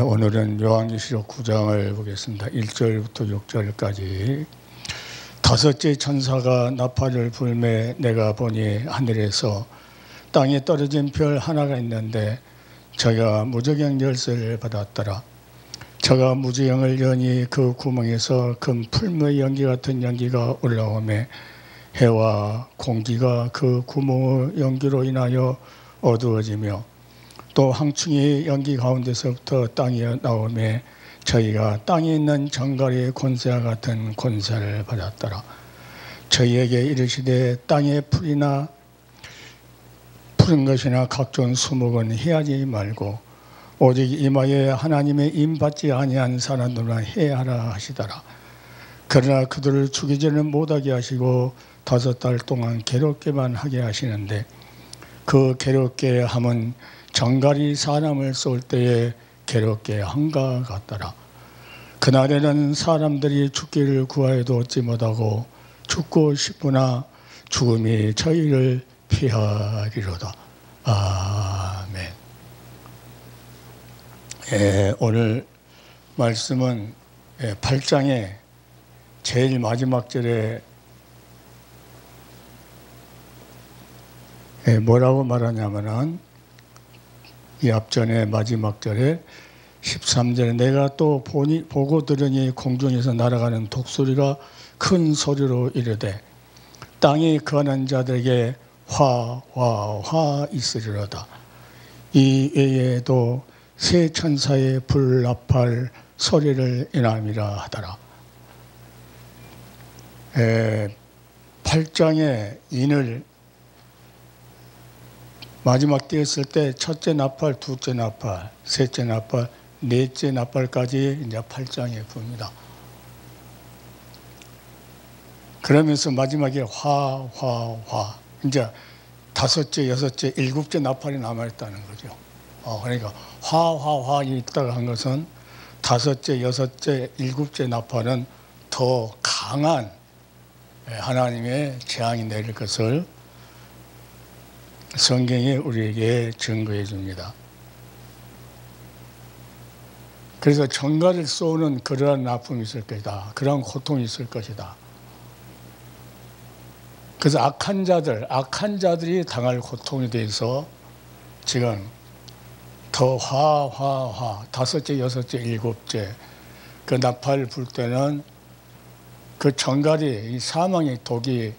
오늘은 요한계시록 9장을 보겠습니다. 1절부터 6절까지. 다섯째 천사가 나팔을 불매 내가 보니 하늘에서 땅에 떨어진 별 하나가 있는데 저가 무저경 열쇠를 받았더라. 저가 무저경을 여니 그 구멍에서 금 풀무의 연기 같은 연기가 올라오매 해와 공기가 그 구멍의 연기로 인하여 어두워지며 또 항충이 연기 가운데서부터 땅에 나오매 저희가 땅에 있는 정갈의 권세와 같은 권세를 받았더라. 저희에게 이르시되 땅에 풀이나 푸른 것이나 각종 수목은 해하지 말고 오직 이마에 하나님의 임받지 아니한 사람들만 해하라 하시더라. 그러나 그들을 죽이지는 못하게 하시고 5달 동안 괴롭게만 하게 하시는데 그 괴롭게 함은 정갈이 사람을 쏠 때에 괴롭게 한가 같더라. 그날에는 사람들이 죽기를 구하여도 얻지 못하고 죽고 싶으나 죽음이 저희를 피하리로다. 아멘. 오늘 말씀은 8장의 제일 마지막 절에 뭐라고 말하냐면은 이 앞전에 마지막 절에 13절에 내가 또 보고 들으니 공중에서 날아가는 독수리가 큰 소리로 이르되 땅에 거하는 자들에게 화 있으리로다. 이 외에도 세 천사의 불나팔 소리를 인함이라 하더라. 8장의 인을 마지막 띄었을 때 첫째 나팔, 둘째 나팔, 셋째 나팔, 넷째 나팔까지 이제 8장에 부릅니다. 그러면서 마지막에 화. 이제 다섯째, 여섯째, 일곱째 나팔이 남아있다는 거죠. 그러니까 화 있다가 한 것은 다섯째, 여섯째, 일곱째 나팔은 더 강한 하나님의 재앙이 내릴 것을 성경이 우리에게 증거해 줍니다. 그래서 정갈을 쏘는 그러한 아픔이 있을 것이다. 그러한 고통이 있을 것이다. 그래서 악한 자들이 당할 고통에 대해서 지금 더 다섯째, 여섯째, 일곱째 그 나팔 불 때는 그 정갈이 이 사망의 독이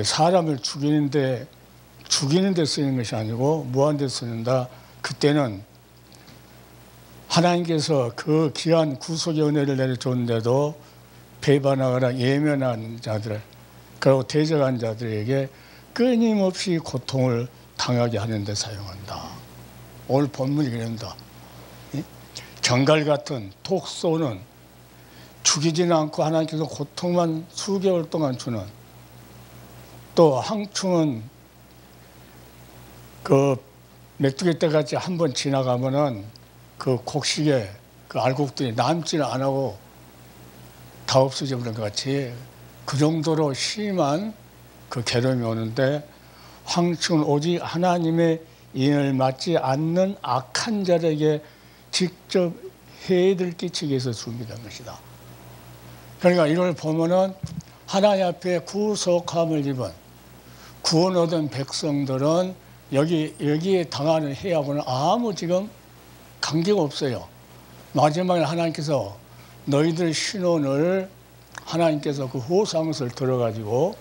사람을 죽이는 데 쓰는 것이 아니고 무한대 쓰는다. 그때는 하나님께서 그 귀한 구속의 은혜를 내려줬는데도 배반하거나 예면한 자들 그리고 대적한 자들에게 끊임없이 고통을 당하게 하는 데 사용한다. 오늘 본문이 그런다. 정갈 같은 독 쏘는 죽이지는 않고 하나님께서 고통만 수개월 동안 주는 또 항충은 그 메뚜기 떼같이 한번 지나가면은 그 곡식에 그 알곡들이 남지를 안 하고 다 없어져 버린 것 같이 그 정도로 심한 그 괴로움이 오는데 황충은 오직 하나님의 인을 맞지 않는 악한 자에게 직접 해를 끼치기 위해서 준비된 것이다. 그러니까 이걸 보면은 하나님 앞에 구속함을 입은 구원 얻은 백성들은 여기에 당하는 해하고는 아무 지금 관계가 없어요. 마지막에 하나님께서 너희들 신혼을 하나님께서 그 호상을 들어가지고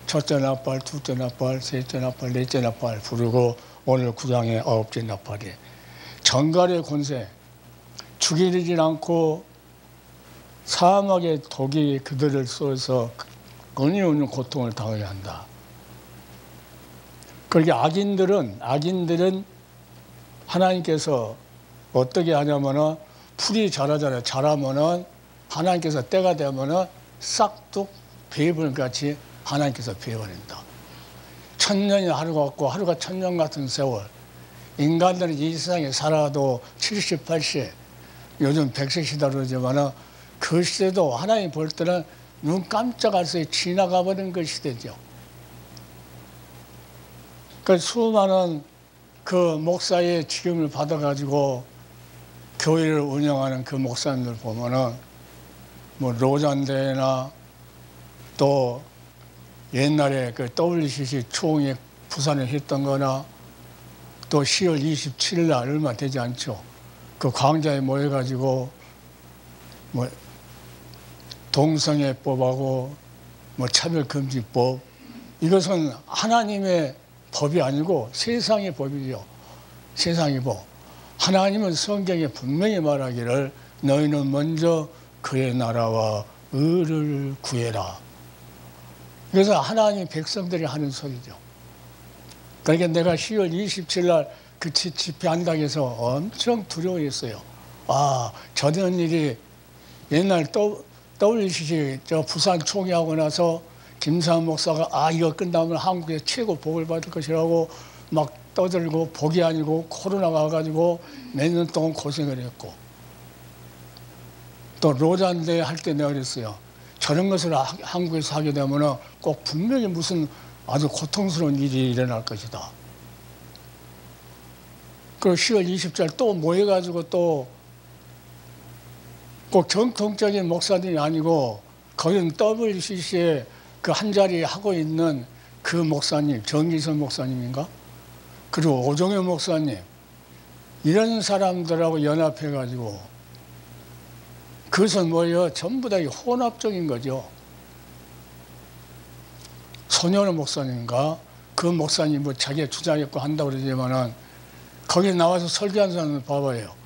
첫째 나팔, 둘째 나팔, 셋째 나팔, 넷째 나팔 부르고 오늘 9장의 9째 나팔이 정갈의 권세 죽이지 않고 사막의 독이 그들을 쏘아서 끊임없는 고통을 당하게 한다. 그렇게 악인들은 하나님께서 어떻게 하냐면은 풀이 자라잖아요. 자라면은 하나님께서 때가 되면은 싹둑 베이블같이 하나님께서 베어버린다. 1000년이 하루 같고 하루가 1000년 같은 세월. 인간들은 이 세상에 살아도 70, 80, 요즘 100세 시다 그러지만은 그 시대도 하나님 볼 때는 눈 깜짝할 새에 지나가 버린 그 시대죠. 그 수많은 그 목사의 직임을 받아가지고 교회를 운영하는 그 목사님들 보면은 뭐 로잔대나 또 옛날에 그 WCC 총회 부산에 했던 거나 또 10월 27일 날 얼마 되지 않죠. 그 광장에 모여가지고 뭐 동성애법하고 뭐 차별금지법, 이것은 하나님의 법이 아니고 세상의 법이죠. 세상의 법. 하나님은 성경에 분명히 말하기를 너희는 먼저 그의 나라와 의를 구해라. 그래서 하나님 백성들이 하는 소리죠. 그러니까 내가 10월 27일 날 그 집회한다고 해서 엄청 두려워했어요. 아, 저런 일이 옛날 WCC 저 부산 총회하고 나서 김사한 목사가 아, 이거 끝나면 한국에서 최고 복을 받을 것이라고 막 떠들고, 복이 아니고 코로나가 와가지고 몇 년 동안 고생을 했고, 또 로잔대 할 때 내가 그랬어요. 저런 것을 한국에서 하게 되면 꼭 분명히 무슨 아주 고통스러운 일이 일어날 것이다. 그리고 10월 20일 또 모여가지고 또 꼭 정통적인 목사님이 아니고 거기는 WCC에 그 한 자리 하고 있는 그 목사님, 정기선 목사님인가? 그리고 오종현 목사님, 이런 사람들하고 연합해가지고 그것은 뭐예요? 전부 다 혼합적인 거죠. 손현우 목사님인가? 그 목사님이 뭐 자기가 주장했고 한다고 그러지만은 거기에 나와서 설교한 사람을 봐봐요.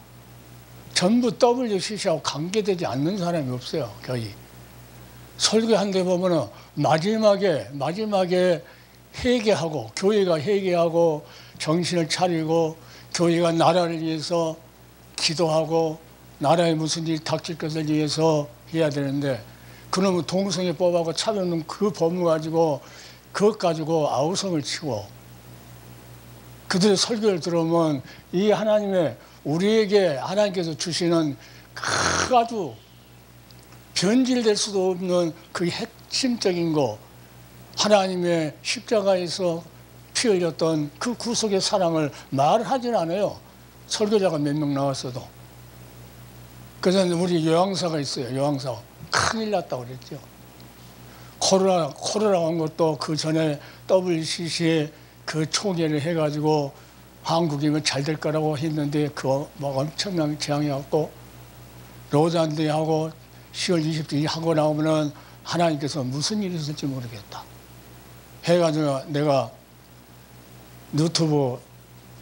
전부 WCC하고 관계되지 않는 사람이 없어요, 거의. 설교한 데 보면은 마지막에 회개하고, 교회가 회개하고 정신을 차리고 교회가 나라를 위해서 기도하고 나라에 무슨 일이 닥칠 것을 위해서 해야 되는데, 그놈은 동성애법하고 차별은 그 법을 가지고 그것 가지고 아우성을 치고, 그들의 설교를 들으면 이 하나님의 우리에게 하나님께서 주시는 그 아주 변질될 수도 없는 그 핵심적인 거, 하나님의 십자가에서 피 흘렸던 그 구속의 사랑을 말하진 않아요. 설교자가 몇 명 나왔어도. 그래서 우리 요양사가 있어요. 요양사. 큰일 났다고 그랬죠. 코로나 온 것도 그 전에 WCC에 그 총회를 해가지고 한국이면 잘 될 거라고 했는데 그거 막 엄청난 재앙이었고, 로잔대하고 10월 20일 하고 나오면은 하나님께서 무슨 일이 있을지 모르겠다 해가지고 내가 유튜브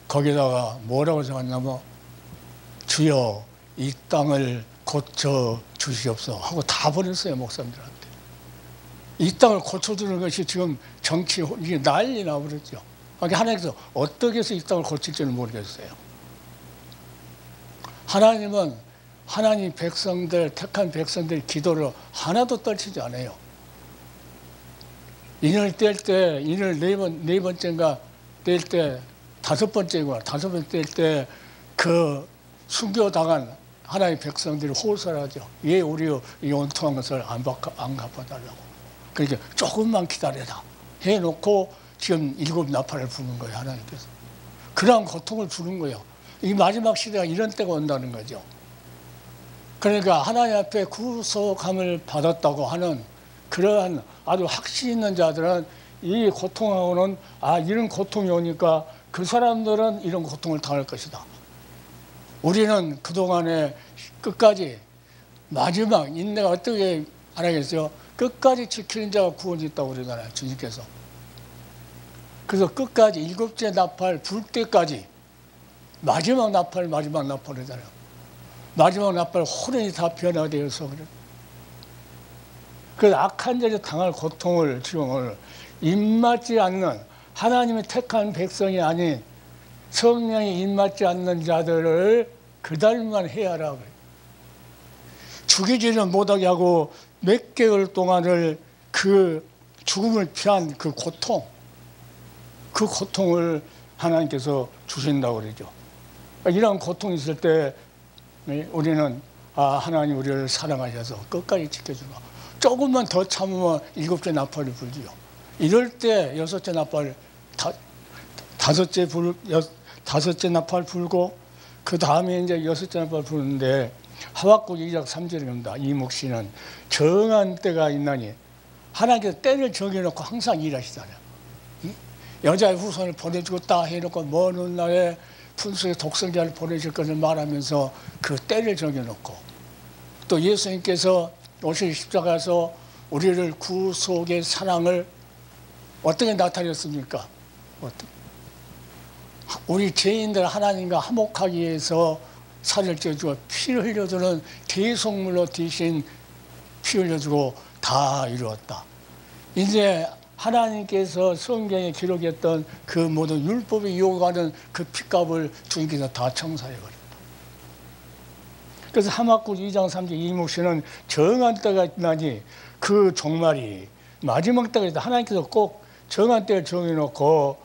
거기다가 뭐라고 적었냐면 주여 이 땅을 고쳐 주시옵소서 하고 다 보냈어요, 목사님들한테. 이 땅을 고쳐주는 것이 지금 정치 이게 난리 나버렸죠. 그러니까 하나님께서 어떻게 해서 이 땅을 고칠지는 모르겠어요. 하나님은 하나님 백성들, 택한 백성들 기도를 하나도 떨치지 않아요. 인을 뗄 때, 인을 네 번째인가 뗄 때, 다섯 번째 뗄 때 그 순교당한 하나님 백성들이 호소하죠. 왜 우리 이 온통한 것을 안 갚아달라고. 그러니까 조금만 기다려라 해놓고 지금 7 나팔을 부는 거예요, 하나님께서. 그러한 고통을 주는 거예요. 이 마지막 시대가 이런 때가 온다는 거죠. 그러니까 하나님 앞에 구속함을 받았다고 하는 그러한 아주 확신 있는 자들은 이 고통하고는 이런 고통이 오니까 그 사람들은 이런 고통을 당할 것이다. 우리는 그동안에 끝까지 마지막 인내가 어떻게 하나겠어요? 끝까지 지키는 자가 구원이 있다고 그러잖아요, 주님께서. 그래서 끝까지 7째 나팔 불 때까지 마지막 나팔이잖아요. 마지막 나팔 호련히 다 변화되어서 그래. 그 악한 자에 당할 고통을 지금 오늘 입맞지 않는 하나님의 택한 백성이 아닌 성령이 입맞지 않는 자들을 그달만 해야 하라 그래. 죽이지는 못하게 하고 몇 개월 동안을 그 죽음을 피한 그 고통을 하나님께서 주신다고 그러죠. 이런 고통이 있을 때 우리는 하나님 우리를 사랑하셔서 끝까지 지켜주고, 조금만 더 참으면 7째 나팔을 불지요. 이럴 때 6째 나팔, 다섯째 나팔 불고, 그 다음에 이제 여섯 장법을 부르는데 하박국 2장 3절입니다. 이목씨는 정한 때가 있나니 하나님께서 때를 정해놓고 항상 일하시잖아요. 여자의 후손을 보내주겠다 해놓고 먼 훗날에 분수의 독생자를 보내실 것을 말하면서 그 때를 정해놓고 또 예수님께서 오실 십자가에서 우리를 구속의 사랑을 어떻게 나타냈습니까? 우리 죄인들 하나님과 화목하기 위해서 살을 쪄주고 피를 흘려주는 대속물로 대신 피 흘려주고 다 이루었다. 이제 하나님께서 성경에 기록했던 그 모든 율법이 요구하는 그 핏값을 주님께서 다 청사해버렸다. 그래서 하박국 2장 3절 이목씨는 정한 때가 있나니 그 종말이 마지막 때가 있다. 하나님께서 꼭 정한 때를 정해놓고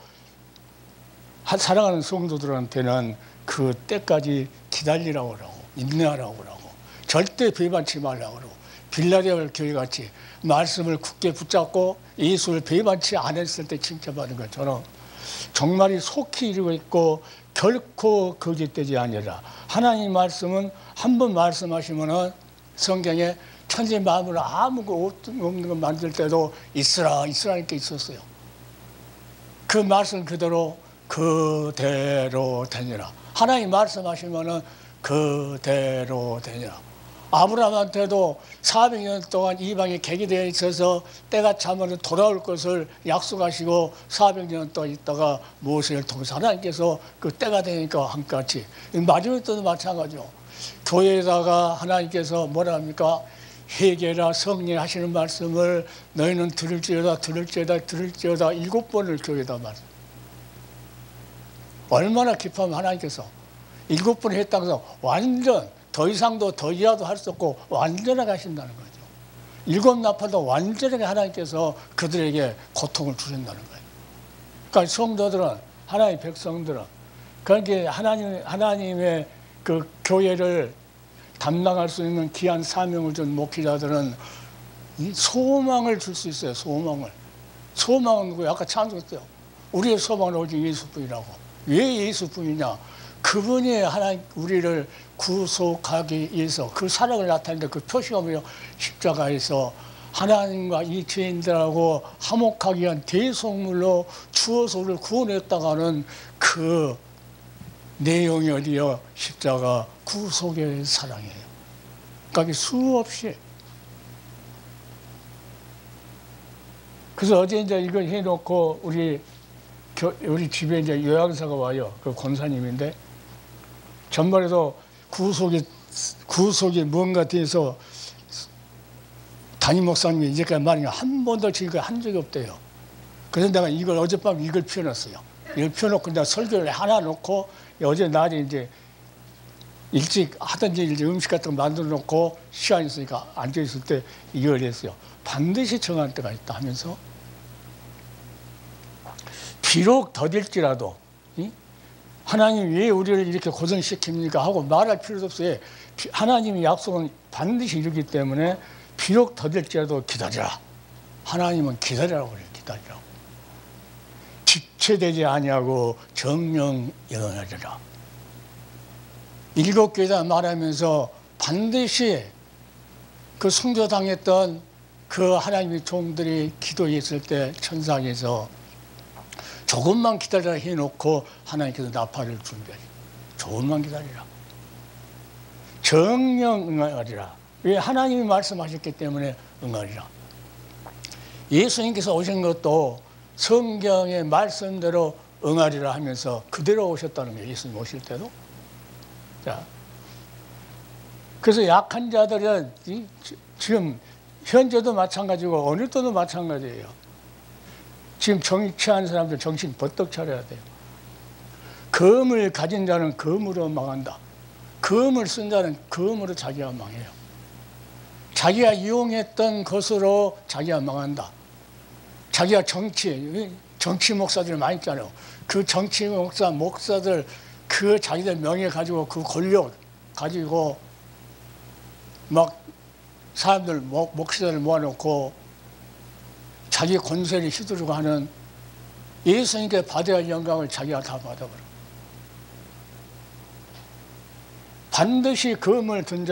사랑하는 성도들한테는 그 때까지 기다리라고 하고 인내하라고 하고 절대 배반치 말라고 하고 빌라델 교회같이 말씀을 굳게 붙잡고 예수를 배반치 않았을 때 칭찬받은 것처럼 종말이 속히 이루고 있고 결코 거짓되지 아니라 하나님 말씀은 한 번 말씀하시면은 성경에 천지 만물을 아무 없는 거 만들 때도 있으라 이렇게 있었어요. 그 말씀 그대로 되니라. 하나님 말씀하시면은 그대로 되니라. 아브라함한테도 400년 동안 이방에 객이 되어 있어서 때가 차면 돌아올 것을 약속하시고 400년 동안 있다가 모세를 통해서 하나님께서 그 때가 되니까 한같이 마지막 때도 마찬가지죠. 교회에다가 하나님께서 뭐라 합니까? 회개라 성례하시는 말씀을 너희는 들을지어다 7번을 교회에다 말씀. 얼마나 기뻐하면 하나님께서 7번 했다고 해서 완전 더 이상도 더 이하도 할 수 없고 완전하게 하신다는 거죠. 7 나팔도 완전하게 하나님께서 그들에게 고통을 주신다는 거예요. 그러니까 성도들은 하나님의 백성들은 그러니까 하나님의 그 교회를 담당할 수 있는 귀한 사명을 준 목회자들은 소망을 줄 수 있어요. 소망은 누구예요? 아까 찬송했어요. 우리의 소망은 오직 예수뿐이라고. 왜 예수뿐이냐? 그분이 하나님 우리를 구속하기 위해서 그 사랑을 나타내는데 그 표시가 뭐예요? 십자가에서 하나님과 이 죄인들하고 화목하기 위한 대속물로 주어서 우리를 구원했다가는 그 내용이 어디요? 십자가 구속의 사랑이에요. 그러니까 수없이. 그래서 어제 이제 이걸 해놓고 우리 집에 이제 요양사가 와요. 그 권사님인데 전번에도 구속이 뭔가 돼서 담임 목사님이 이제까지 말이 한 번도 지금까지 한 적이 없대요. 그래서 내가 이걸 어젯밤 이걸 펴놨어요. 이걸 펴놓고 이제 설교를 하나 놓고 어제 낮에 이제 일찍 하든지 이제 음식 같은 거 만들어 놓고 시간이 있으니까 앉아 있을 때 이걸 했어요. 반드시 정한 때가 있다 하면서 비록 더딜지라도 하나님 왜 우리를 이렇게 고생시킵니까 하고 말할 필요도 없어요. 하나님의 약속은 반드시 이루기 때문에 비록 더딜지라도 기다리라. 하나님은 기다리라고 그래요. 기다리라고. 지체되지 아니하고 정령 일어나리라. 7교회다 말하면서 반드시 그 성조당했던 그 하나님의 종들이 기도했을 때 천상에서 조금만 기다리라 해놓고 하나님께서 나팔을 준비하시고 조금만 기다리라. 정령 응하리라. 왜? 하나님이 말씀하셨기 때문에 응하리라. 예수님께서 오신 것도 성경의 말씀대로 응하리라 하면서 그대로 오셨다는 거예요. 예수님 오실 때도. 자, 그래서 약한 자들은 지금 현재도 마찬가지고 어느 때도 마찬가지예요. 지금 정치하는 사람들 정신 버떡 차려야 돼요. 검을 가진 자는 검으로 망한다. 검을 쓴 자는 검으로 자기가 망해요. 자기가 이용했던 것으로 자기가 망한다. 자기가 정치 목사들 많이 있잖아요. 그 정치 목사들 그 자기들 명예 가지고 그 권력 가지고 막 사람들 목사들을 모아놓고 자기 권세를 휘두르고 하는 예수님께 받아야 할 영광을 자기가 다 받아버려. 반드시 검을 쓴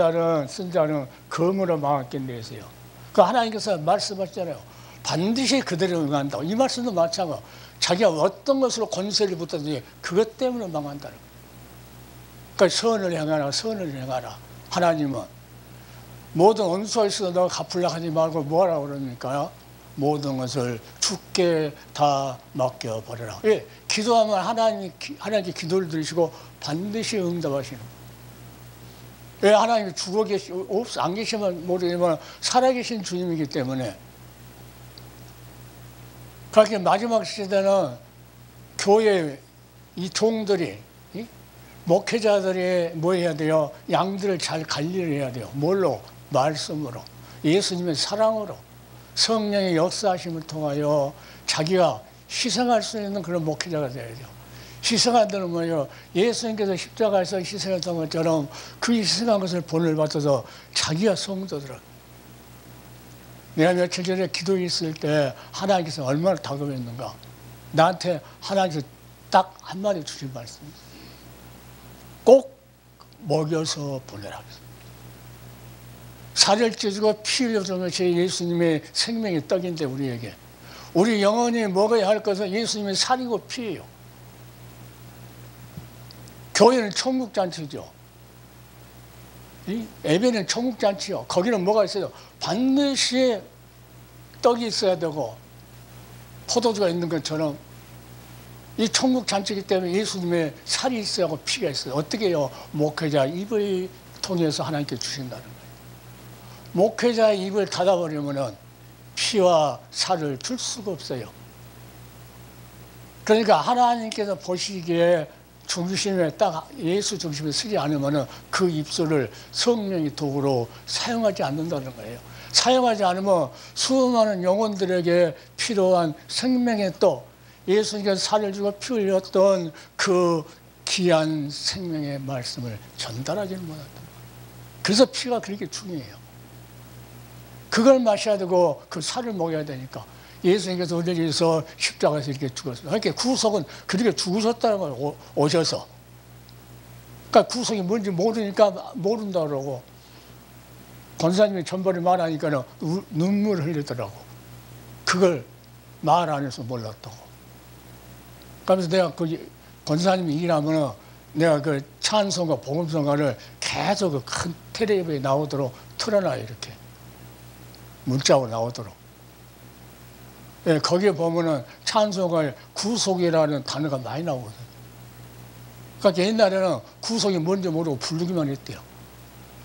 자는 검으로 망하게 내세요. 그 하나님께서 말씀하셨잖아요. 반드시 그대로 응한다. 이 말씀도 마찬가지고 자기가 어떤 것으로 권세를 붙든지 그것 때문에 망한다는 거예요. 그러니까 선을 행하라, 선을 행하라. 하나님은 모든 원수가 있어도 너가 갚으려고 하지 말고 뭐하라 그러니까요. 모든 것을 주께 다 맡겨버려라. 예, 기도하면 하나님께 기도를 들으시고 반드시 응답하시는 거예요. 왜? 하나님이 안 계시면 모르지만 살아계신 주님이기 때문에. 그렇게 마지막 시대는 교회 이 종들이, 목회자들이 뭐 해야 돼요? 양들을 잘 관리를 해야 돼요. 뭘로? 말씀으로, 예수님의 사랑으로, 성령의 역사하심을 통하여 자기가 희생할 수 있는 그런 목회자가 되어야 돼요. 희생한다는 뭐예요? 예수님께서 십자가에서 희생했던 것처럼 그 희생한 것을 본을 받아서 자기가 성도들을. 내가 며칠 전에 기도에 있을 때 하나님께서 얼마나 다급했는가. 나한테 하나님께서 딱 한마디 주신 말씀이 꼭 먹여서 보내라. 살을 찢고 피 흘려주는 것이 예수님의 생명의 떡인데 우리에게. 우리 영혼이 먹어야 할 것은 예수님의 살이고 피예요. 교회는 천국잔치죠. 예배는 천국잔치요. 거기는 뭐가 있어요? 반드시 떡이 있어야 되고 포도주가 있는 것처럼 이 천국잔치이기 때문에 예수님의 살이 있어야 하고 피가 있어요. 어떻게 해요? 목회자 입을 통해서 하나님께 주신다는 거예요. 목회자의 입을 닫아버리면 피와 살을 줄 수가 없어요. 그러니까 하나님께서 보시기에 중심에 딱 예수 중심에 쓰지 않으면 그 입술을 성령의 도구로 사용하지 않는다는 거예요. 사용하지 않으면 수많은 영혼들에게 필요한 생명의 떡, 예수님께서 살을 주고 피 흘렸던 그 귀한 생명의 말씀을 전달하지는 못한다. 그래서 피가 그렇게 중요해요. 그걸 마셔야 되고 그 살을 먹여야 되니까. 예수님께서 우리를 위해서 십자가에서 이렇게 죽었어요. 그러니까 구속은 그렇게 죽으셨다는 걸 오셔서. 그러니까 구속이 뭔지 모르니까 모른다 그러고, 권사님이 전번에 말하니까 눈물을 흘리더라고. 그걸 말 안 해서 몰랐다고. 그래서 내가 그 권사님이 일하면 내가 그 찬송가, 복음성가를 계속 그 큰 텔레비에 나오도록 틀어놔요, 이렇게. 문자로 나오도록. 예, 거기에 보면은 찬송가에 구속이라는 단어가 많이 나오거든요. 그러니까 옛날에는 구속이 뭔지 모르고 부르기만 했대요.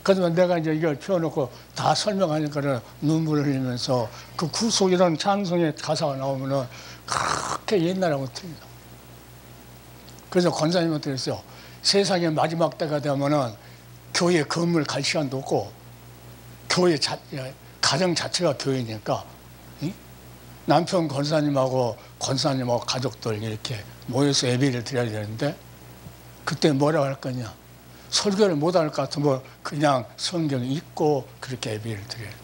그래서 내가 이제 이걸 펴놓고 다 설명하니까는 눈물을 흘리면서 그 구속이라는 찬송의 가사가 나오면은 그렇게 옛날하고 틀리다. 그래서 권사님한테 그랬어요. 세상의 마지막 때가 되면은 교회 건물 갈 시간도 없고 교회 가정 자체가 교회니까 남편 권사님하고 가족들 이렇게 모여서 예배를 드려야 되는데 그때 뭐라고 할 거냐. 설교를 못 할 것 같으면 그냥 성경 읽고 그렇게 예배를 드려야 돼.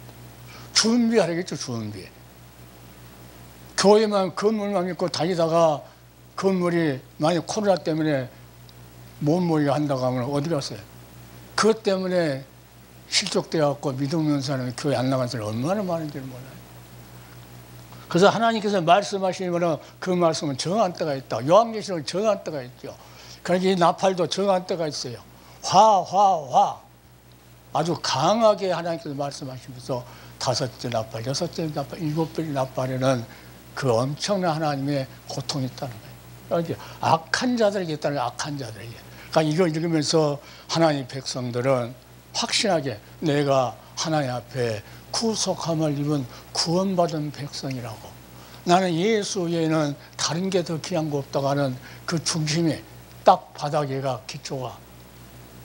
준비하라겠죠, 준비. 교회만 건물만 믿고 다니다가 건물이 만약 코로나 때문에 못 모이게 한다고 하면 어디 갔어요? 그것 때문에 실족되어갖고 믿음 없는 사람이 교회 안 나간 사람이 얼마나 많은지 몰라요. 그래서 하나님께서 말씀하시면 그 말씀은 정한 때가 있다. 요한계시록은 정한 때가 있죠. 그러니까 이 나팔도 정한 때가 있어요. 화. 아주 강하게 하나님께서 말씀하시면서 5째 나팔, 6째 나팔, 7번째 나팔에는 그 엄청난 하나님의 고통이 있다는 거예요. 그러니까 악한 자들에게 있다는 거예요. 악한 자들에게. 그러니까 이걸 읽으면서 하나님 백성들은 확신하게 내가 하나님 앞에 구속함을 입은 구원받은 백성이라고. 나는 예수 외에는 다른 게 더 귀한 거 없다고 하는 그 중심이 딱 바닥에가 기초가.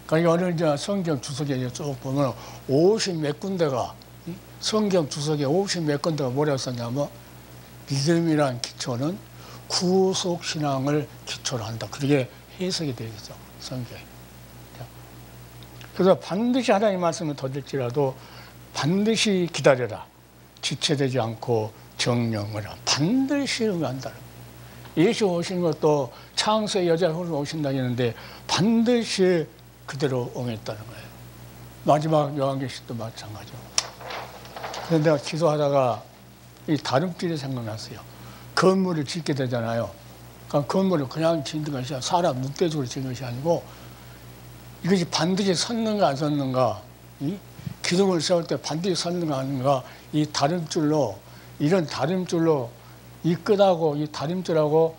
그러니까 어느 이제 성경 주석에 쭉 보면 50 몇 군데가, 성경 주석에 50 몇 군데가 뭐라고 썼냐면 믿음이란 기초는 구속신앙을 기초로 한다. 그렇게 해석이 되어 있어, 성경에. 그래서 반드시 하나님 말씀을 더딜지라도 반드시 기다려라. 지체되지 않고 정령을 반드시 응한다는 거예요. 예수 오신 것도 창세의 여자로 오신다 했는데 반드시 그대로 옹했다는 거예요. 마지막 요한계시도 마찬가지고. 그런데 내가 기도하다가 이 다름질이 생각났어요. 건물을 짓게 되잖아요. 그러니까 건물을 그냥 짓는 것이 사람 늑대적으로 짓는 것이 아니고 이것이 반드시 섰는가 안 섰는가, 이 기둥을 세울 때 반드시 섰는가 안 섰는가, 이 다림줄로, 이런 다림줄로 이 끝하고 이 다림줄하고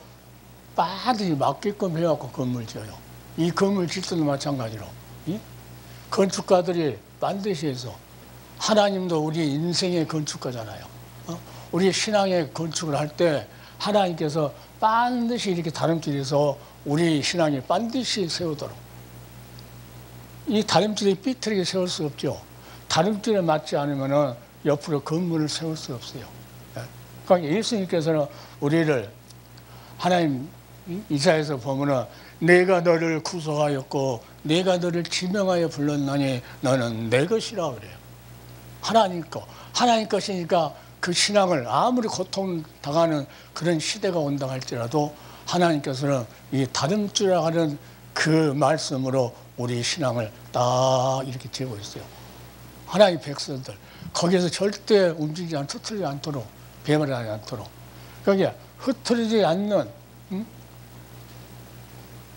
반드시 맞게끔 해갖고 건물 지어요. 이 건물 짓 때도 마찬가지로 이 건축가들이 반드시 해서, 하나님도 우리 인생의 건축가잖아요. 우리 신앙의 건축을 할 때 하나님께서 반드시 이렇게 다림줄에서 우리 신앙이 반드시 세우도록, 이 다림줄이 삐뚤게 세울 수 없죠. 다림줄에 맞지 않으면 옆으로 건물을 세울 수 없어요. 그러니까 예수님께서는 우리를, 하나님 이사야에서 보면은 내가 너를 구속하였고 내가 너를 지명하여 불렀나니 너는 내 것이라 그래요. 하나님 거, 하나님 것이니까 그 신앙을 아무리 고통당하는 그런 시대가 온다 할지라도 하나님께서는 이 다림줄이라고 하는 그 말씀으로 우리 신앙을 딱 이렇게 재고 있어요. 하나님 백성들 거기에서 절대 움직이지 않고 흐트리지 않도록, 배반하지 않도록, 거기에 흐트리지 않는,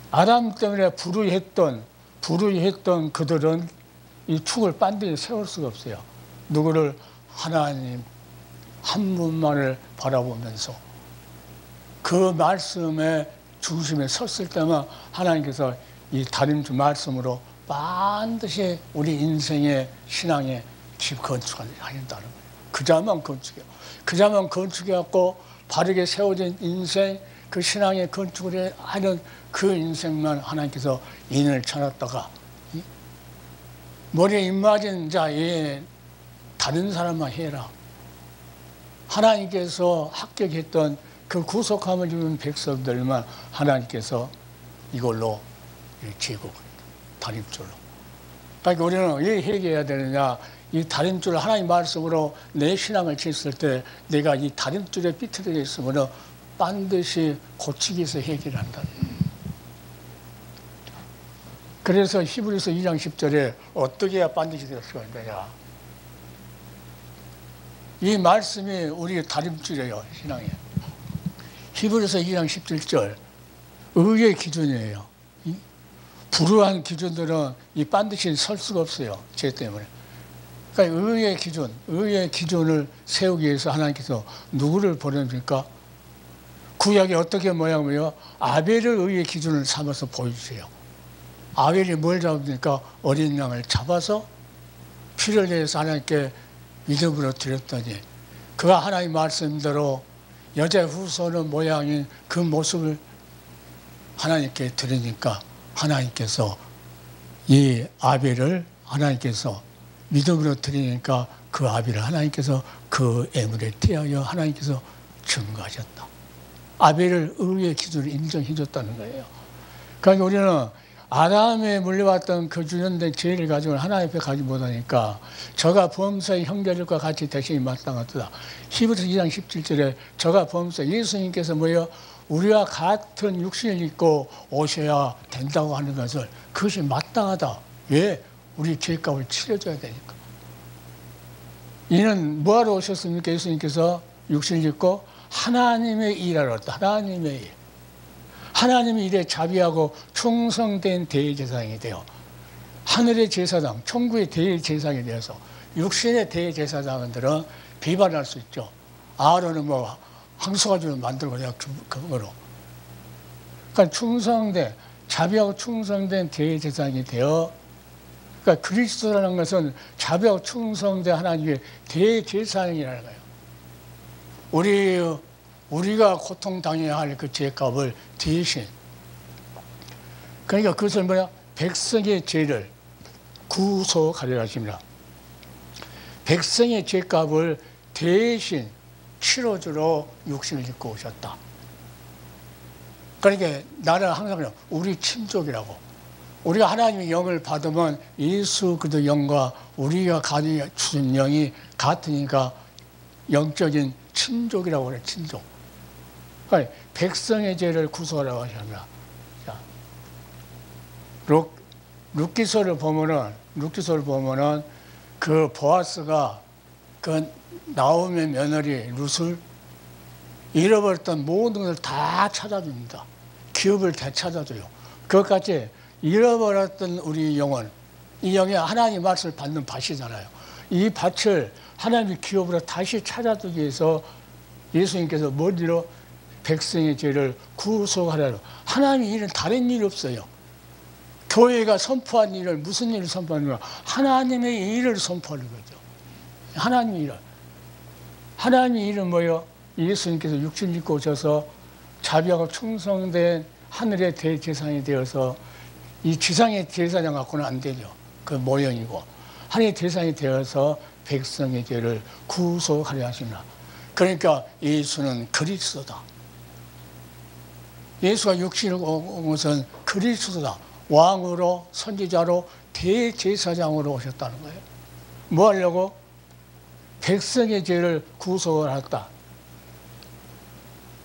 아담 때문에 불의했던 그들은 이 축을 반드시 세울 수가 없어요. 누구를? 하나님 한 분만을 바라보면서 그 말씀의 중심에 섰을 때만 하나님께서 이 다림줄 말씀으로 반드시 우리 인생의 신앙의 집 건축을 하신다는 거예요. 그자만 건축해요. 그자만 건축해갖고 바르게 세워진 인생, 그 신앙의 건축을 하는 그 인생만 하나님께서 인을 쳐놨다가 머리에 입맞은 자에 다른 사람만 해라. 하나님께서 합격했던 그 구속함을 주는 백성들만 하나님께서 이걸로 제국, 다림줄로. 그러니까 우리는 왜 회개해야 되느냐? 이 다림줄을 하나님 말씀으로 내 신앙을 짓을 때 내가 이 다림줄에 삐뚤어져 있으면 반드시 고치기 위해서 회개를 한다. 그래서 히브리서 2장 10절에 어떻게 해야 반드시 될 수가 있느냐? 이 말씀이 우리의 다림줄이에요, 신앙에. 히브리서 2장 17절, 의의 기준이에요. 불우한 기준들은 이 반드시 설 수가 없어요, 죄 때문에. 그러니까 의의 기준을 세우기 위해서 하나님께서 누구를 보내십니까? 구약이 어떻게 모양이에요? 아벨을 의의 기준을 삼아서 보여주세요. 아벨이 뭘 잡습니까? 어린 양을 잡아서 피를 내서 하나님께 믿음으로 드렸더니 그가 하나님 말씀대로 여자 후손의 모양인 그 모습을 하나님께 드리니까 하나님께서 이 아벨을 하나님께서 믿음으로 드리니까 그 아벨을 하나님께서 그 애물에 대하여 하나님께서 증거하셨다. 아벨을 의의 기준을 인정해 줬다는 거예요. 그러니까 우리는 아담에 물려왔던 그 주연된 죄를 가지고 하나님 앞에 가지 못하니까 저가 범사의 형제들과 같이 대신이 마땅하다. 히브리서 2장 17절에 저가 범사, 예수님께서 뭐예요? 우리와 같은 육신을 입고 오셔야 된다고 하는 것을, 그것이 마땅하다. 왜? 우리 죄값을 치러줘야 되니까. 이는 뭐하러 오셨습니까? 예수님께서 육신을 입고 하나님의 일하러 왔다. 하나님의 일. 하나님의 일에 자비하고 충성된 대제사장이 되어 하늘의 제사장, 천국의 대제사장이 되어서 육신의 대제사장들은 비판할 수 있죠. 아론은 뭐 황소가지로 만들고 그냥 그거로. 그러니까 충성된, 자비하고 충성된 대제사장이 되어, 그러니까 그리스도라는 것은 자비하고 충성된 하나님의 대제사장이라는 거예요. 우리가 고통당해야 할 그 죄값을 대신, 그러니까 그것을 뭐냐? 백성의 죄를 구속하려 하십니다. 백성의 죄값을 대신 치러주러 육신을 입고 오셨다. 그러니까 나는 항상 우리 친족이라고. 우리가 하나님의 영을 받으면 예수 그리스도 영과 우리가 가진 주신 영이 같으니까 영적인 친족이라고 그래, 친족. 그러니까 백성의 죄를 구속하라고 하십니다. 자, 룻기서를 보면은 그 보아스가 그 나오미의 며느리 룻을 잃어버렸던 모든 것을 다 찾아줍니다. 기업을 되찾아줘요. 그것같이 잃어버렸던 우리 영혼, 이 영이 하나님 말씀을 받는 밭이잖아요. 이 밭을 하나님의 기업으로 다시 찾아두기 위해서 예수님께서 머리로 백성의 죄를 구속하라고. 하나님의 일은 다른 일이 없어요. 교회가 선포한 일을 무슨 일을 선포하는 거야? 하나님의 일을 선포하는 거죠. 하나님의 일을. 하나님의 일은 뭐예요? 예수님께서 육신 입고 오셔서 자비하고 충성된 하늘의 대제사장이 되어서 이 지상의 제사장 갖고는 안 되죠. 그 모형이고. 하늘의 제사장이 되어서 백성의 죄를 구속하려 하시나. 그러니까 예수는 그리스도다. 예수가 육신을 온 것은 그리스도다. 왕으로 선지자로 대제사장으로 오셨다는 거예요. 뭐 하려고? 백성의 죄를 구속을 했다.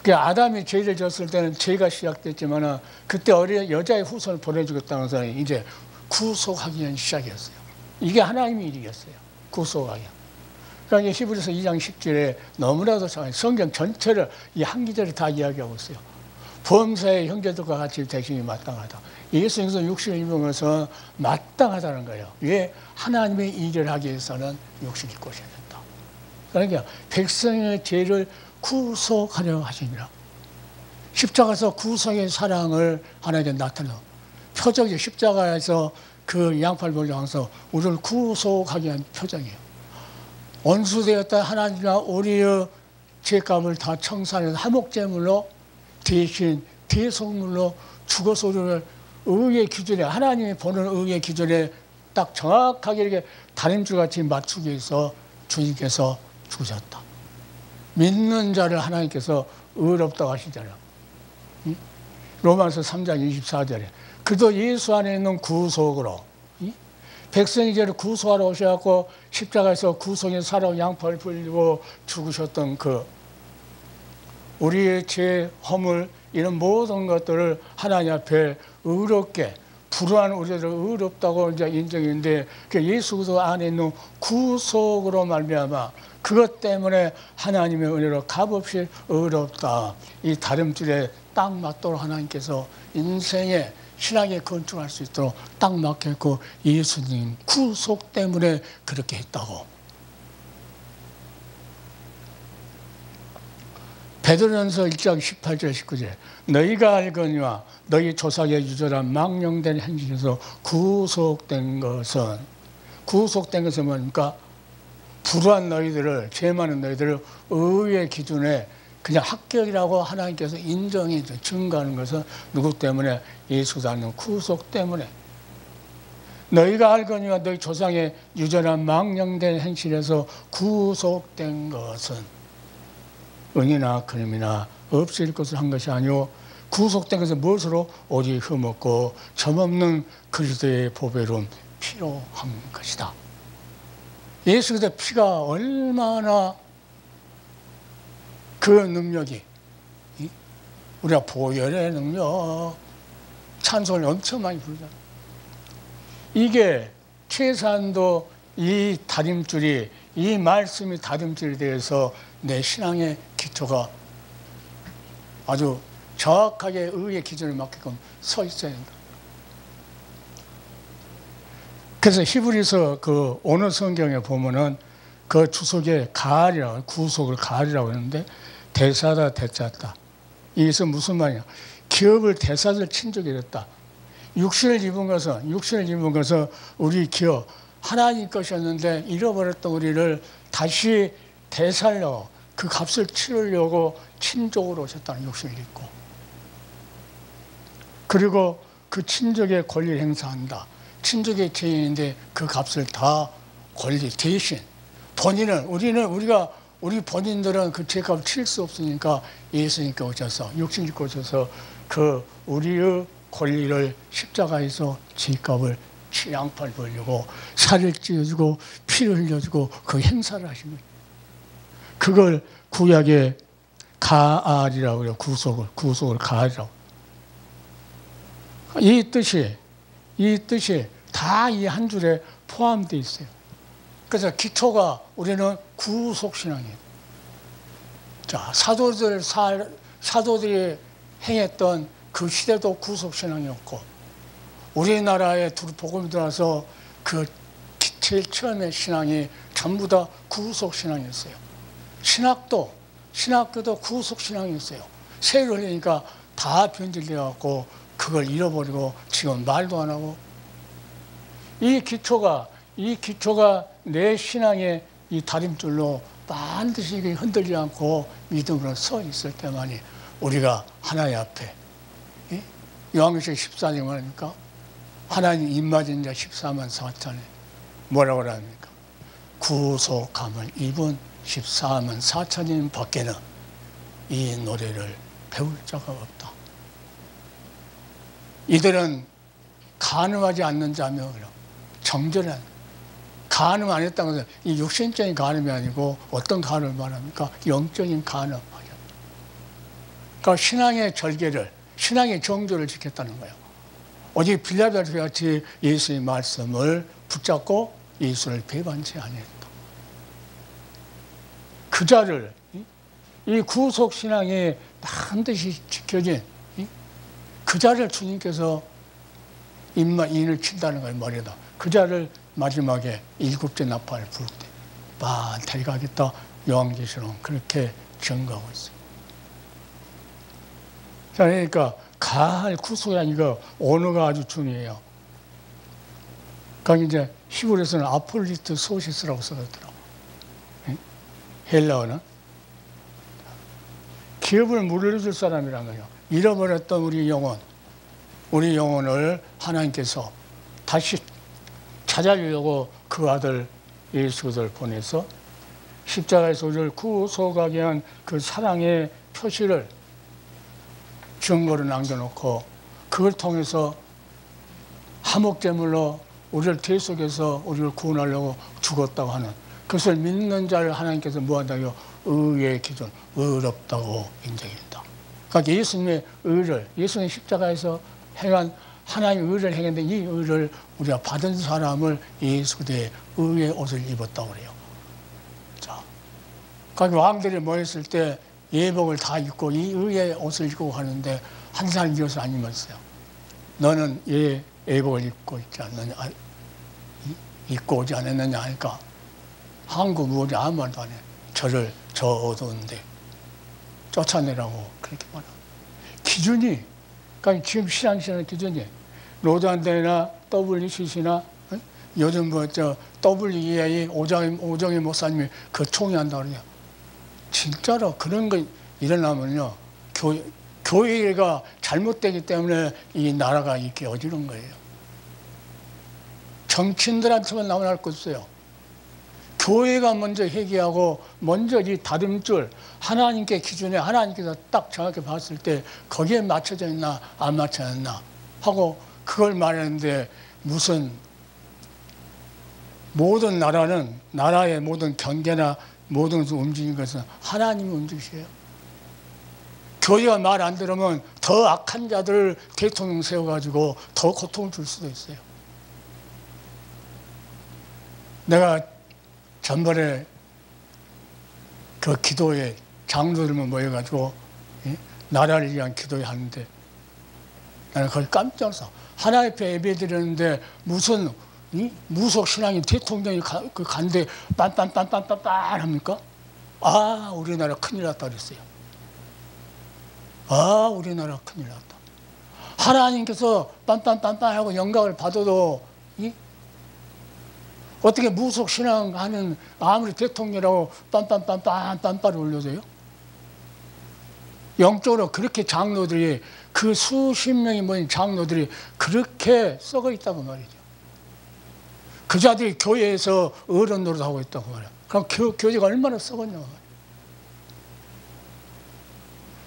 아담이 죄를 졌을 때는 죄가 시작됐지만 그때 어린 여자의 후손을 보내주겠다는 것은 이제 구속하기 위한 시작이었어요. 이게 하나님의 일이었어요. 구속하기. 그러니까 히브리서 2장 10절에 너무나도 성경 전체를 이 한 기절을 다 이야기하고 있어요. 범사의 형제들과 같이 대신이 마땅하다. 예수님께서 육신을 입은 것은 마땅하다는 거예요. 왜? 하나님의 일을 하기 위해서는 육신을 입고 오셔야 된다. 그러니까 백성의 죄를 구속하려 하시니라. 십자가에서 구속의 사랑을 하나님께 나타내요. 표적이 십자가에서 그 양팔 벌려서 우리를 구속하기 위한 표정이에요. 원수되었다 하나님과 우리의 죄값을 다 청산해서 화목제물로 대신 대속물로 죽어서 우리를 의의 기준에, 하나님이 보는 의의 기준에 딱 정확하게 이렇게 다림줄같이 맞추기 위해서 주님께서 죽으셨다. 믿는 자를 하나님께서 의롭다고 하시잖아요. 로마서 3장 24절에 그도 예수 안에 있는 구속으로 백성의 죄를 구속하러 오셔갖고 십자가에서 구속의 사랑 양팔 벌리고 죽으셨던 그 우리의 죄, 허물 이런 모든 것들을 하나님 앞에 의롭게 불우한 우리들을 의롭다고 이제 인정했는데 그 예수 그리스도 안에 있는 구속으로 말미암아 그것 때문에 하나님의 은혜로 값없이 의롭다. 이 다름줄에 딱 맞도록 하나님께서 인생에 신앙에 건축할 수 있도록 딱 맞겠고 예수님 구속 때문에 그렇게 했다고. 베드로전서 1장 18절 19절 너희가 알거니와 너희 조상의 유절한 망령된 행실에서 구속된 것은 뭡니까? 불우한 너희들을, 죄 많은 너희들을 의의 기준에 그냥 합격이라고 하나님께서 인정해 증거하는 것은 누구 때문에? 예수 안는 구속 때문에. 너희가 알거니와 너희 조상의 유전한 망령된 행실에서 구속된 것은 은이나 금이나 없을 것을 한 것이 아니오 구속된 것은 무엇으로? 오직 흠없고 점없는 그리스도의 보배로운 피로 한 것이다. 예수 그리스도의 피가 얼마나 그 능력이, 우리가 보혈의 능력, 찬송을 엄청 많이 부르잖아요. 이게 최소한도 이 다림줄이, 이 말씀이 다림줄에 대해서 내 신앙의 기초가 아주 정확하게 의의 기준을 맞게끔 서 있어야 된다. 그래서 히브리서 그 오늘 성경에 보면은 그 주석에 가알이라고, 구속을 가알이라고 하는데 대사다 대자다. 이것은 무슨 말이냐? 기업을 대사를 친족이 됐다. 육신을 입은 것은 우리 기업, 하나님 것이었는데 잃어버렸던 우리를 다시 되살려 그 값을 치르려고 친족으로 오셨다는 육신을 입고. 그리고 그 친족의 권리를 행사한다. 친족의 죄인인데 그 값을 다 권리 대신 우리 본인들은 그 죄값을 칠 수 없으니까 예수님께 오셔서 육신 입고 오셔서 그 우리의 권리를 십자가에서 죄값을 양팔 벌리고 살을 찢어주고 피를 흘려주고 그 행사를 하신 거예요. 그걸 구약의 가알이라고 그래요. 구속을 가알이라고. 이 뜻이 다 이 한 줄에 포함되어 있어요. 그래서 기초가 우리는 구속신앙이에요. 자, 사도들이 행했던 그 시대도 구속신앙이었고, 우리나라에 복음이 들어와서 그 제일 처음의 신앙이 전부 다 구속신앙이었어요. 신학교도 구속신앙이었어요. 세를 흘리니까 다 변질되어갖고 그걸 잃어버리고 지금 말도 안 하고, 이 기초가 내 신앙의 이 다림줄로 반드시 흔들리지 않고 믿음으로 서 있을 때만이 우리가 하나님 앞에, 요한계시록 14장 말입니까? 하나님 입맞은 자 14만 4천에 뭐라고 합니까? 구속함을 입은 14만 4천인 밖에는 이 노래를 배울 자가 없다. 이들은 간음하지 않는 자며 정결한, 간음 안 했다는 것은 이 육신적인 간음이 아니고 어떤 간음을 말합니까? 영적인 간음. 그러니까 신앙의 절개를, 신앙의 정조를 지켰다는 거예요. 오직 빌라델피아 같이 예수의 말씀을 붙잡고 예수를 배반치 아니했다. 그 자를, 이 구속신앙이 반드시 지켜진 그 자를 주님께서 인을 친다는 거예요, 머리에다. 그 자를 마지막에 7째 나팔을 부를 때 데려가겠다. 요한계시록은 그렇게 증거하고 있어요. 자, 그러니까 가할 구속이라니까 언어가 아주 중요해요. 그러니까 이제 히브리서는 아폴리트 소시스라고 써놨더라고. 헬라어는 기업을 물려줄 사람이란 거예요. 잃어버렸던 우리 영혼을 하나님께서 다시 찾아주려고 그 아들 예수 그리스도를 보내서 십자가에서 우리를 구속하게 한 그 사랑의 표시를 증거로 남겨놓고 그걸 통해서 화목제물로 우리를 대속해서 우리를 구원하려고 죽었다고 하는 그것을 믿는 자를 하나님께서 뭐한다고요? 의의 기준, 의롭다고 인정했다. 그러니까 예수님의 의를, 예수님 십자가에서 행한 하나님의 의를 행했는데 이 의를 우리가 받은 사람을 예수 그리스도의 의의 옷을 입었다고 그래요. 자, 그러니까 왕들이 모였을 때 예복을 다 입고 이 의의 옷을 입고 가는데 한 사람 이 옷을 안 입었어요. 너는 예복을 입고 있지 않느냐, 입고 오지 않았느냐 하니까 한국 무엇이 아무 말도 안 해. 저를 저 어두운데 쫓아내라고 그렇게 말합니다. 기준이, 그러니까 지금 신앙생활 기준이 로단대나 WCC나 요즘 WEA 오정희 목사님이 그 총회한다고 그래요. 진짜로 그런 거 일어나면요, 교회가 잘못되기 때문에 이 나라가 이렇게 어지러운 거예요. 정치인들한테만 나오면 할 거 없어요. 교회가 먼저 회개하고 먼저 이 다림줄, 하나님께 기준에 하나님께서 딱 정확히 봤을 때 거기에 맞춰져 있나 안 맞춰졌나 하고 그걸 말하는데, 무슨 모든 나라의 모든 경계나 모든 것을 움직이는 것은 하나님이 움직이세요. 교회가 말 안 들으면 더 악한 자들을 대통령 세워가지고 더 고통을 줄 수도 있어요. 내가 전번에 그 기도에 장로들만 모여가지고 나라를 위한 기도회 하는데 나는 거기 깜짝 놀랐어. 하나님 앞에 예배 드렸는데 무슨 무속 신앙이 대통령이 간데 빰빰빰빰빰빰 합니까? 아, 우리나라 큰일 났다 그랬어요. 아, 우리나라 큰일 났다. 하나님께서 빰빰빰빰 하고 영광을 받아도 어떻게 무속 신앙하는 아무리 대통령이라고 빰빰빰빰빰빰을 올려줘요? 영적으로 그렇게 장로들이, 그 수십 명이 모인 장로들이 그렇게 썩어 있다고 말이죠. 그 자들이 교회에서 어른 노릇하고 있다고 말이야. 그럼 교회가 얼마나 썩었냐고 말이야.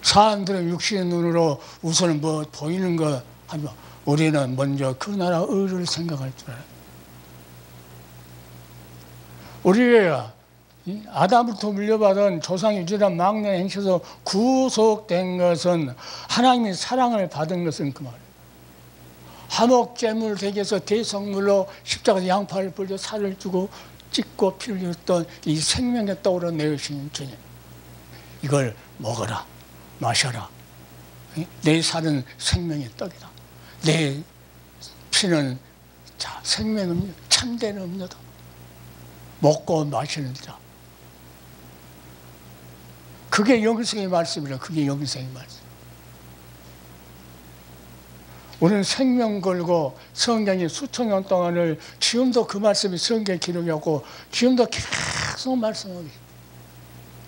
사람들은 육신의 눈으로 우선 뭐 보이는 거 하지만 우리는 먼저 그 나라 의를 생각할 줄 알아요. 우리가 아담부터 물려받은 조상 유전한 막내 행실에서 구속된 것은 하나님의 사랑을 받은 것은 그 말이에요. 화목 제물 댁에서 대성물로 십자가 양팔을 벌려 살을 주고 찢고 피를 흘렸던 이 생명의 떡으로 내으신 주님, 이걸 먹어라, 마셔라. 내 살은 생명의 떡이다. 내 피는 생명 음료, 참된 음료다. 먹고 마시는 자. 그게 영생의 말씀이라. 그게 영생의 말씀. 우리는 생명 걸고 성경이 수천 년 동안을 지금도 그 말씀이 성경에 기록하고 지금도 계속 말씀하고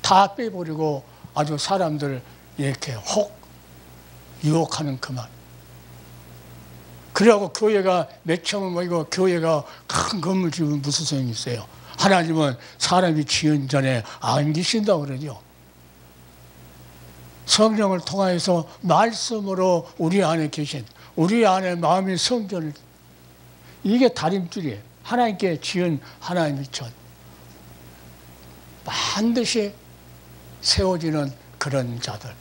다 빼버리고 아주 사람들 이렇게 혹 유혹하는 그 말. 그래갖고 교회가 몇 천을 모이고 교회가 큰 건물 지으면 무슨 소용이 있어요? 하나님은 사람이 지은 전에 안 계신다고 그러죠. 성령을 통하여서 말씀으로 우리 안에 계신, 우리 안에 마음의 성전을, 이게 다림줄이에요. 하나님께 지은 하나님의 전. 반드시 세워지는 그런 자들.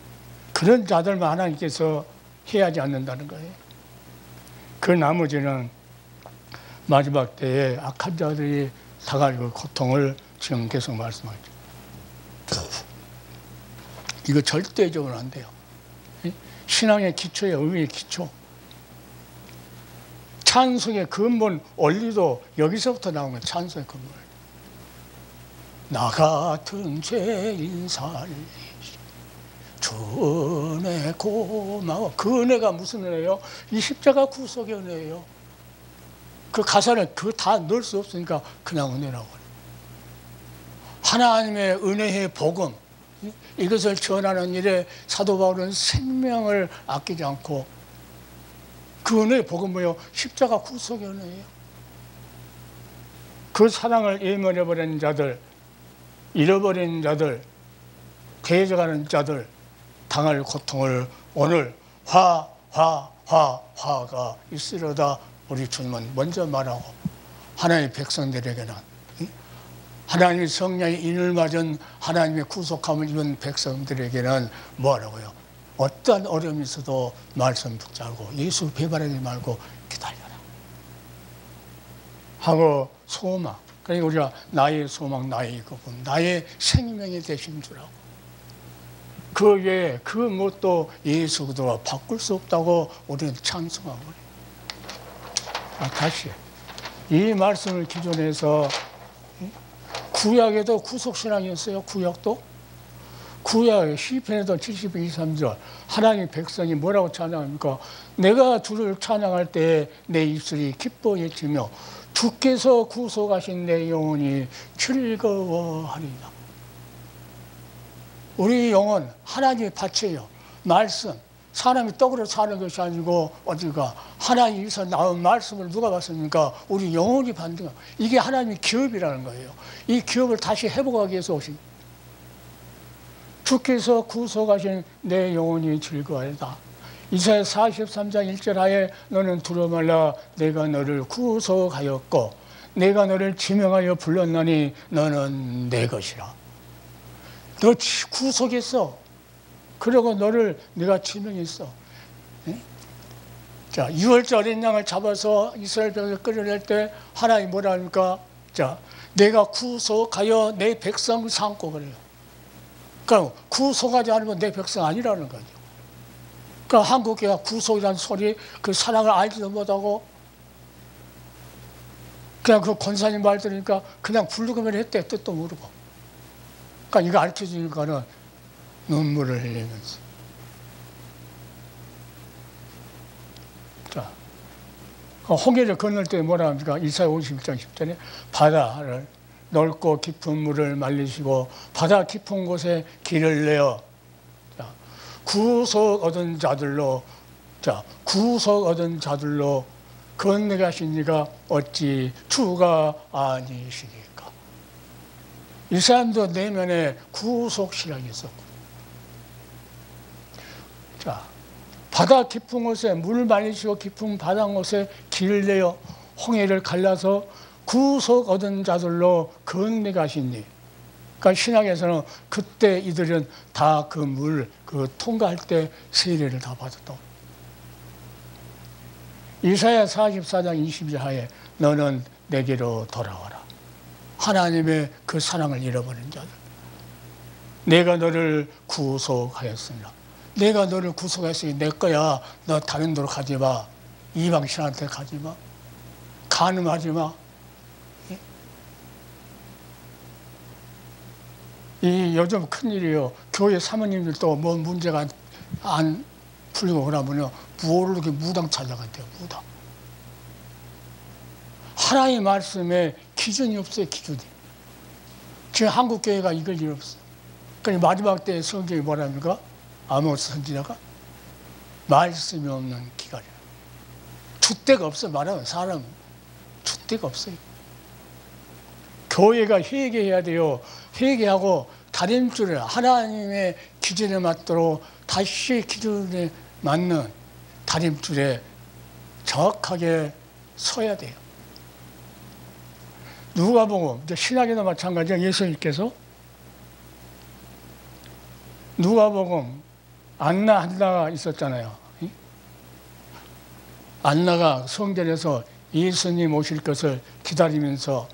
그런 자들만 하나님께서 해야지 않는다는 거예요. 그 나머지는 마지막 때에 악한 자들이 당할 그 고통을 지금 계속 말씀하죠. 이거 절대적으로 안 돼요. 신앙의 기초예요. 의의 기초. 찬송의 근본 원리도 여기서부터 나온 거예요. 찬송의 근본. 나 같은 죄인 살리시 주 은혜 고마워. 그 은혜가 무슨 은혜예요? 이 십자가 구속의 은혜예요. 그 가사를 그 다 넣을 수 없으니까 그냥 은혜라고 해요. 하나님의 은혜의 복음, 이것을 전하는 일에 사도 바울은 생명을 아끼지 않고, 그 은혜의 복음 뭐예요? 십자가 구속의 은혜예요. 그 사랑을 예면해버린 자들, 잃어버린 자들, 대적하는 자들 당할 고통을 오늘 화가 있으려다 우리 주님은 먼저 말하고, 하나님의 백성들에게는, 하나님의 성령의 인을 맞은 하나님의 구속함을 입은 백성들에게는 뭐하라고요? 어떠한 어려움이 있어도 말씀 붙잡고 예수 배반하지 말고 기다려라 하고, 소망. 그러니까 우리가 나의 소망, 나의 기쁨, 나의 생명이 되신 주라고. 그 외에 그 무엇도 예수 그리스도와 바꿀 수 없다고 우리는 찬송하고 그래요. 다시 이 말씀을 기존해서 구약에도 구속신앙이었어요. 구약도. 구약 시편에도 72, 3절 하나님의 백성이 뭐라고 찬양합니까? 내가 주를 찬양할 때 내 입술이 기뻐 외치며 주께서 구속하신 내 영혼이 즐거워하리라. 우리 영혼 하나님의 밭이에요. 말씀. 사람이 떡으로 사는 것이 아니고 어디가 하나님에서 나온 말씀을 누가 봤습니까? 우리 영혼이 받는 거. 이게 하나님의 기업이라는 거예요. 이 기업을 다시 회복하기 위해서 오신, 주께서 구속하신 내 영혼이 즐거워하리다. 이사야 43장 1절 하에 너는 두려워 말라. 내가 너를 구속하였고 내가 너를 지명하여 불렀나니 너는 내 것이라. 너 구속했어. 그리고 너를 내가 지명했어. 자, 6월절 어린 양을 잡아서 이스라엘 백성을 끌어낼 때 하나님 뭐라 합니까? 자, 내가 구속하여 내 백성을 삼고 그래요. 그러니까 구속하지 않으면 내 백성 아니라는 거죠. 그러니까 한국교회가 구속이라는 소리, 그 사랑을 알지도 못하고 그냥 그 권사님 말 들으니까 그냥 부르기만 했대. 뜻도 모르고. 그러니까 이거 가르쳐주니까는 눈물을 흘리면서. 자, 홍해를 건널 때 뭐라 합니까? 이사야 51장 10절에 바다를 넓고 깊은 물을 말리시고 바다 깊은 곳에 길을 내어, 자, 구속 얻은 자들로, 자, 구속 얻은 자들로 건너게 하신 이가 어찌 주가 아니시니까. 이 사람도 내면에 구속 신앙이 있었고, 자, 바다 깊은 곳에 물 말리시고 깊은 바다 곳에 길을 내어 홍해를 갈라서 구속 얻은 자들로 건너가시니. 그러니까 신약에서는 그때 이들은 다 그 물, 그 통과할 때 세례를 다 받았다고. 이사야 44장 22하에 너는 내게로 돌아와라. 하나님의 그 사랑을 잃어버린 자들. 내가 너를 구속하였습니다. 내가 너를 구속했으니 내 거야. 너 다른 데로 가지 마. 이방신한테 가지 마. 간음하지 마. 이 요즘 큰일이에요. 교회 사모님들도 뭐 문제가 안 풀리고 그러면요, 모르게 무당 찾아간대요. 무당. 하나님의 말씀에 기준이 없어요. 기준이. 지금 한국 교회가 이걸 일 없어요. 그러니까 마지막 때 성경이 뭐랍니까? 아모스 선지자가 말씀이 없는 기간이야. 줏대가 없어. 말하면 사람 줏대가 없어요. 교회가 회개해야 돼요. 회개하고 다림줄을 하나님의 기준에 맞도록 다시 기준에 맞는 다림줄에 정확하게 서야 돼요. 누가복음, 신약에도 마찬가지야. 예수님께서 누가복음 안나 한나가 있었잖아요. 안나가 성전에서 예수님 오실 것을 기다리면서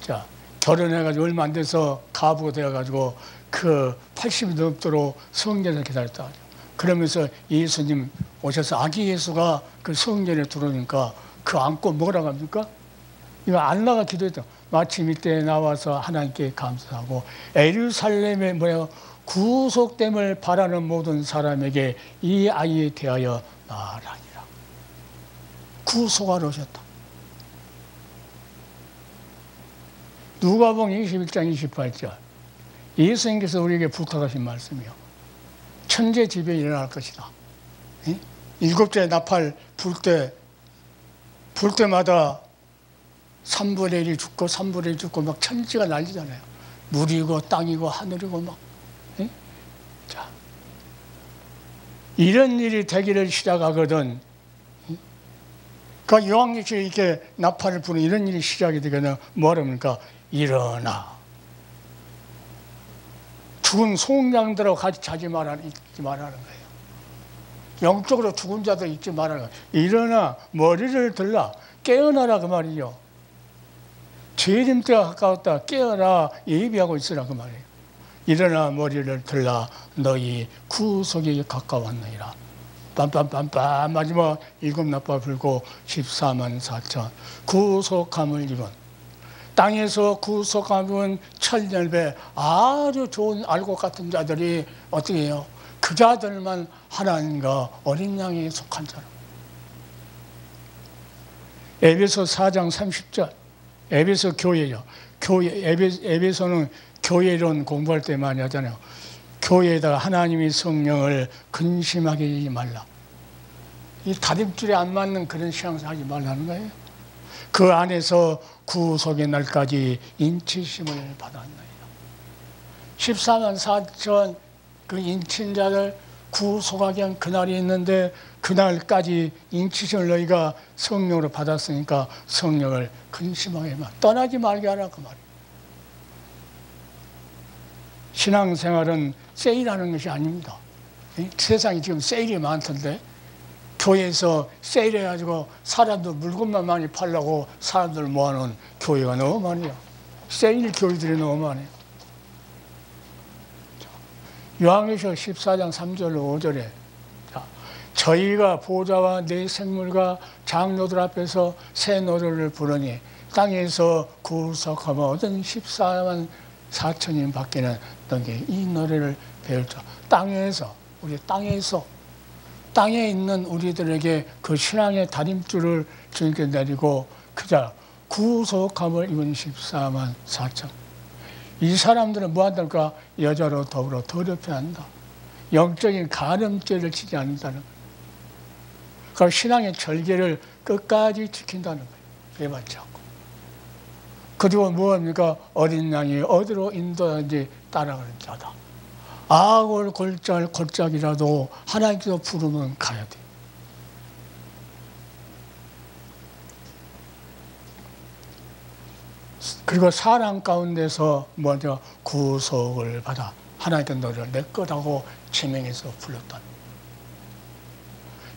자, 결혼해가지고 얼마 안 돼서 가부가 되어가지고 그 80이 넘도록 성전에서 기다렸다. 그러면서 예수님 오셔서 아기 예수가 그 성전에 들어오니까 그 안고 뭐라고 합니까? 이거 안나가 기도했죠. 마침 이때 나와서 하나님께 감사하고 예루살렘에 구속됨을 바라는 모든 사람에게 이 아이에 대하여 말하니라. 구속하러 오셨다. 누가복음 21장 28절. 예수님께서 우리에게 부탁하신 말씀이요. 천재지변이 일어날 것이다. 일곱째 나팔 불 때마다 3분의 1이 죽고 3분의 1이 죽고 막 천지가 난리잖아요. 물이고 땅이고 하늘이고 막. 자, 이런 일이 되기를 시작하거든. 그 요한계시록 이렇게 나팔을 부는 이런 일이 시작이 되거든. 뭐랍니까? 일어나. 죽은 소양들하고 같이 자지 말라는 거예요. 영적으로 죽은 자들 잊지 말라는 거예요. 일어나 머리를 들라. 깨어나라 그 말이요. 재림 때가 가까웠다. 깨어나 예비하고 있으라 그 말이에요. 일어나 머리를 들라. 너희 구속이 가까웠느니라. 빰빰빰빰 마지막 일곱 나팔 불고 14만 4천 구속함을 입은 땅에서 구속함은 천열배 아주 좋은 알곡 같은 자들이 어떻게 해요? 그 자들만 하나님과 어린 양에 속한 자라. 에베소 4장 30절. 에베소 교회요. 에베소는 교회론 공부할 때 많이 하잖아요. 교회에다가 하나님의 성령을 근심하게 하지 말라. 이 다림줄에 안 맞는 그런 신앙생활 하지 말라는 거예요. 그 안에서 구속의 날까지 인치심을 받았나이다. 14만 4천 그 인친자들 구속하게 한 그날이 있는데 그날까지 인치심을 너희가 성령으로 받았으니까 성령을 근심하게 말 떠나지 말게 하라 그 말이에요. 신앙생활은 세일하는 것이 아닙니다. 세상에 지금 세일이 많던데 교회에서 세일해가지고 사람들 물건만 많이 팔려고 사람들 모아놓은 교회가 너무 많아요. 세일 교회들이 너무 많아요. 요한계시록 14장 3절로 5절에 저희가 보좌와 내 생물과 장로들 앞에서 새 노래를 부르니 땅에서 구속함을 얻은 14만 4천인 밖에는 너에게 이 노래를 배울 자. 땅에서 우리 땅에 있는 우리들에게 그 신앙의 다림줄을 주님께 내리고 그자 구속함을 입은 14만 4천. 이 사람들은 뭐 한달까? 여자로 더불어 더럽혀야 한다. 영적인 간음죄를 지지 않는다는 거예요. 그 신앙의 절개를 끝까지 지킨다는 거예요. 배반치 않고. 그리고 뭐합니까? 어린 양이 어디로 인도하는지 따라가는 자다. 악을 골짜기라도 하나님께서 부르면 가야 돼. 그리고 사랑 가운데서 먼저 구속을 받아 하나님께 너를 내 것하고 지명해서 불렀다.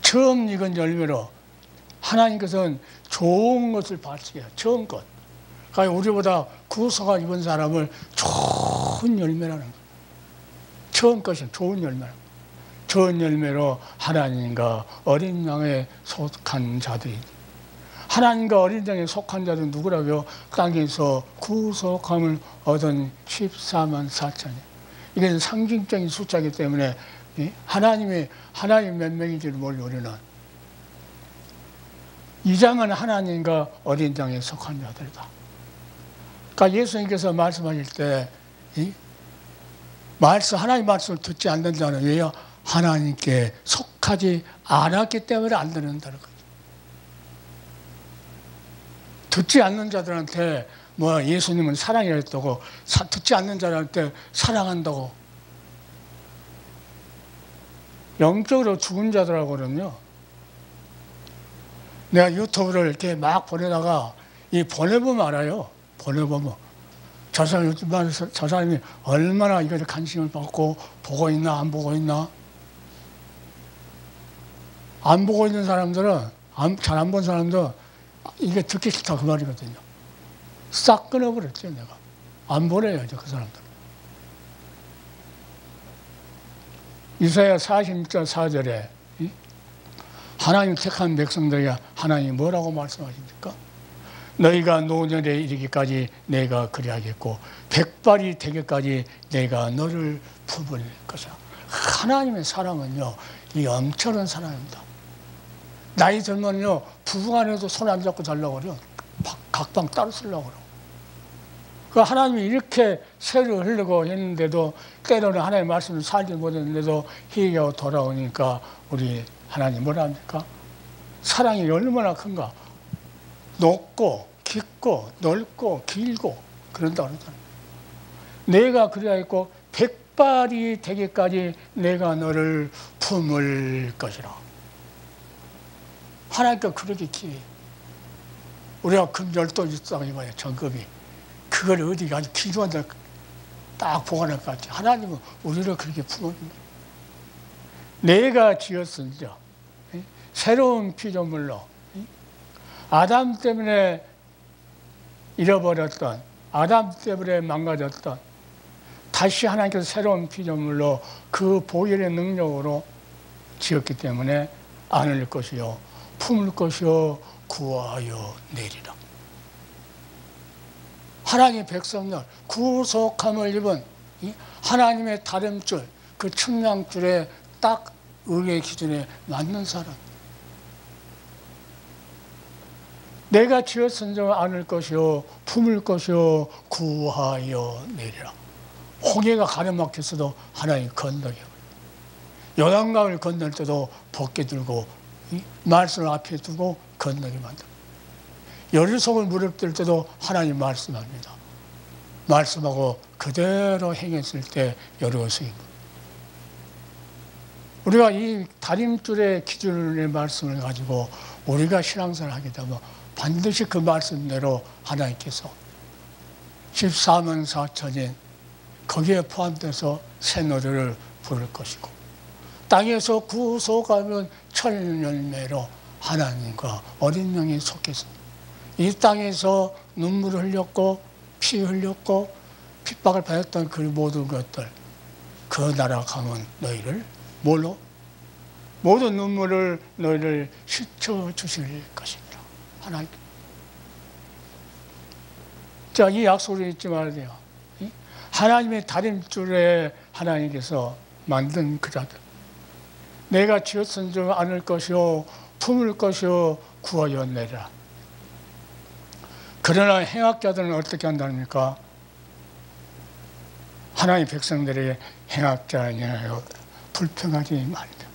처음 익은 열매로 하나님께서는 좋은 것을 발식해요. 처음 것. 그러니까 우리보다 구속을 입은 사람을 좋은 열매라는 거예요. 처음 것은 좋은 열매라는 거예요. 좋은 열매로 하나님과 어린 양에 속한 자들이, 하나님과 어린 양에 속한 자들은 누구라고요? 땅에서 구속함을 얻은 14만 4천이. 이게 상징적인 숫자이기 때문에 하나님 몇 명인지를 모르는, 이 장은 하나님과 어린 양에 속한 자들이다. 그러니까 예수님께서 말씀하실 때 하나님 말씀을 듣지 않는 자는 왜요? 하나님께 속하지 않았기 때문에 안 듣는다는 거죠. 듣지 않는 자들한테 뭐 예수님은 사랑이라 했다고, 듣지 않는 자들한테 사랑한다고, 영적으로 죽은 자들하고는요, 내가 유튜브를 이렇게 막 보내다가 보내보면 알아요. 보내보면 저 사람이 얼마나 이거에 관심을 받고 보고 있나 안 보고 있나. 안 보고 있는 사람들은, 잘 안 본 사람도 이게 듣기 싫다 그 말이거든요. 싹 끊어버렸죠. 내가 안 보내요 이제 그 사람들. 이사야 40절 4절에 하나님 택한 백성들에게 하나님이 뭐라고 말씀하십니까? 너희가 노년에 이르기까지 내가 그리하겠고 백발이 되기까지 내가 너를 품을 것이라. 하나님의 사랑은요, 이 엄청난 사랑입니다. 나이 들면요, 부부간에도 손 안 잡고 자려고 그래요. 각방 따로 쓰려고 그래요. 그 하나님이 이렇게 세를 흘리고 했는데도, 때로는 하나님의 말씀을 살지 못했는데도 회개하고 돌아오니까 우리 하나님 뭐라 합니까? 사랑이 얼마나 큰가. 높고 깊고 넓고 길고 그런다고 그러잖아요. 내가 그리하였고 백발이 되기까지 내가 너를 품을 것이라. 하나님께 그렇게 기회. 우리가 금열도 있다고 이거예요. 정금이. 그걸 어디 아주 기도한 데 딱 보관할 것 같지. 하나님은 우리를 그렇게 품어줍니다. 내가 지었으니까 새로운 피조물로, 아담 때문에 잃어버렸던, 아담 때문에 망가졌던, 다시 하나님께서 새로운 피조물로 그 보혈의 능력으로 지었기 때문에 안을 것이요 품을 것이요 구하여 내리라. 하나님의 백성들, 구속함을 입은 하나님의 다름줄, 그 측량줄에 딱 의의 기준에 맞는 사람. 내가 지었은즉 안을 것이요 품을 것이요 구하여 내리라. 홍해가 가려막혔어도 하나님 건너게. 요단강을 건널 때도 벗게 들고 말씀을 앞에 두고 건너게 만들어. 여리속을 무릎들 때도 하나님 말씀합니다. 말씀하고 그대로 행했을 때 여리고성이. 우리가 이 다림줄의 기준의 말씀을 가지고 우리가 신앙생활을 하게 되면 반드시 그 말씀대로 하나님께서 14만 4천인 거기에 포함돼서 새노래를 부를 것이고, 땅에서 구속하면 철열매로 하나님과 어린 양이 속했습니다. 이 땅에서 눈물을 흘렸고 피 흘렸고 핍박을 받았던 그 모든 것들, 그 나라 가면 너희를 뭘로? 모든 눈물을 너희를 씻어 주실 것입니다. 하나님. 자, 이 약속을 잊지 말아야 돼요. 하나님의 다림줄에 하나님께서 만든 그 자들. 내가 지었은즉 안을 것이요 품을 것이요 구하여 내리라. 그러나 행악자들은 어떻게 한답니까? 하나님 백성들에게 행악자냐여 불평하지 말자.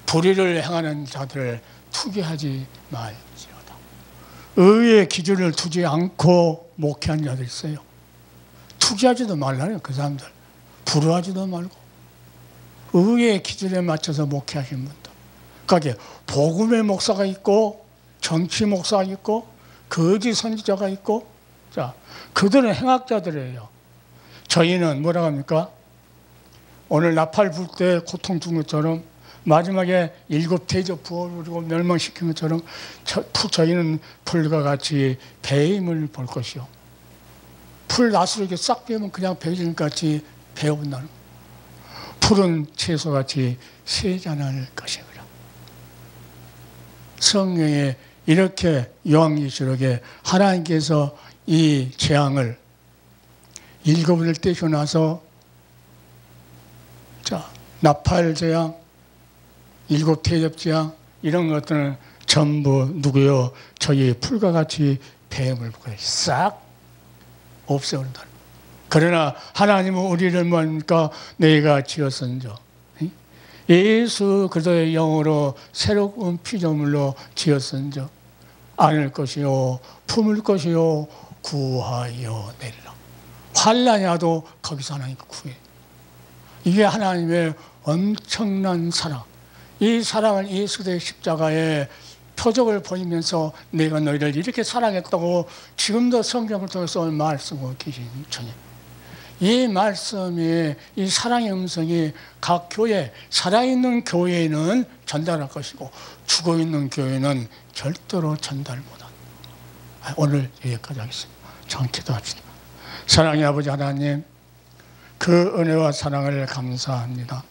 불의를 행하는 자들을 투기하지 말지어다. 의의 기준을 두지 않고 목회한 자들 있어요. 투기하지도 말라요. 그 사람들. 불의하지도 말고 의의 기준에 맞춰서 목회하신 분들. 그러니까 복음의 목사가 있고 정치 목사가 있고 거짓 선지자가 있고, 자, 그들은 행악자들이에요. 저희는 뭐라고 합니까? 오늘 나팔 불 때 고통 준 것처럼 마지막에 7 대접 부어주고 멸망시킨 것처럼 저희는 풀과 같이 배임을 볼 것이요. 풀 낫으로 이렇게 싹 베면 그냥 배임같이 베어본다는 거예요. 푸른 채소같이 세잔할 것이구나. 성경에 이렇게 요한계시록에 하나님께서 이 재앙을 7번을 떼고 나서 자, 나팔 재앙, 7 대접 재앙 이런 것들은 전부 누구요? 저희 풀과 같이 뱀을 싹 없애버린다. 그러나 하나님은 우리를 뭐니까 너희가 지었은저 예수 그리스도의 영으로 새로운 피조물로 지었은저 안을 것이요 품을 것이요 구하여 내리라. 환난이 와도 거기서 하나님 구해. 이게 하나님의 엄청난 사랑. 이 사랑을 예수 그리스도의 십자가에 표적을 보이면서 내가 너희를 이렇게 사랑했다고 지금도 성경을 통해서 말씀하고 계신 주님. 이 말씀이 이 사랑의 음성이 각 교회, 살아있는 교회에는 전달할 것이고 죽어있는 교회는 절대로 전달 못한다. 오늘 여기까지 하겠습니다. 참 기도합시다. 사랑의 아버지 하나님, 그 은혜와 사랑을 감사합니다.